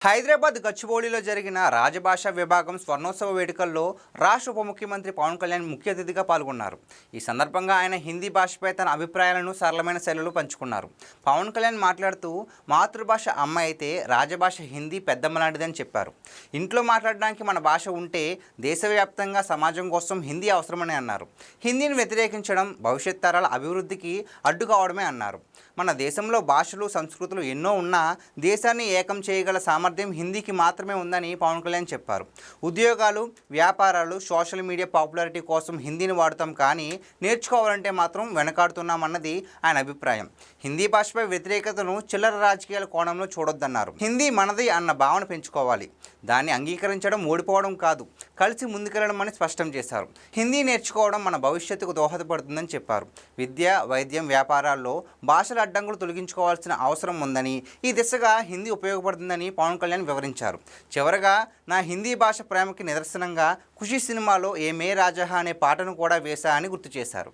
హైదరాబాద్ గచ్చిబౌలిలో జరిగిన రాజభాష విభాగం స్వర్ణోత్సవ వేడుకల్లో రాష్ట్ర ఉప ముఖ్యమంత్రి పవన్ కళ్యాణ్ ముఖ్య అతిథిగా పాల్గొన్నారు. ఈ సందర్భంగా ఆయన హిందీ భాషపై తన అభిప్రాయాలను సరళమైన శైలిలో పంచుకున్నారు. పవన్ కళ్యాణ్ మాట్లాడుతూ మాతృభాష అమ్మ అయితే రాజభాష హిందీ పెద్దమ్మ లాంటిదని చెప్పారు. ఇంట్లో మాట్లాడడానికి మన భాష ఉంటే దేశవ్యాప్తంగా సమాజం కోసం హిందీ అవసరమని అన్నారు. హిందీని వ్యతిరేకించడం భవిష్యత్ తరాల అభివృద్ధికి అడ్డు కావడమే అన్నారు. మన దేశంలో భాషలు సంస్కృతులు ఎన్నో ఉన్నా దేశాన్ని ఏకం చేయగల సామర్థ్యం హిందీకి మాత్రమే ఉందని పవన్ కళ్యాణ్ చెప్పారు. ఉద్యోగాలు, వ్యాపారాలు, సోషల్ మీడియా పాపులారిటీ కోసం హిందీని వాడుతాం, కానీ నేర్చుకోవాలంటే మాత్రం వెనకాడుతున్నామన్నది ఆయన అభిప్రాయం. హిందీ భాషపై వ్యతిరేకతను చిల్లర రాజకీయాల కోణంలో చూడొద్దన్నారు. హిందీ మనది అన్న భావన పెంచుకోవాలి, దాన్ని అంగీకరించడం ఓడిపోవడం కాదు, కలిసి ముందుకెళ్లడం అని స్పష్టం చేశారు. హిందీ నేర్చుకోవడం మన భవిష్యత్తుకు దోహదపడుతుందని చెప్పారు. విద్య, వైద్యం, వ్యాపారాల్లో భాషల అడ్డంకులు తొలగించుకోవాల్సిన అవసరం ఉందని, ఈ దిశగా హిందీ ఉపయోగపడుతుందని పవన్ కళ్యాణ్ వివరించారు. చివరగా, నా హిందీ భాష ప్రేమకి నిదర్శనంగా ఖుషి సినిమాలో ఏ మే రాజా అనే పాటను కూడా వేశా అని గుర్తు చేశారు.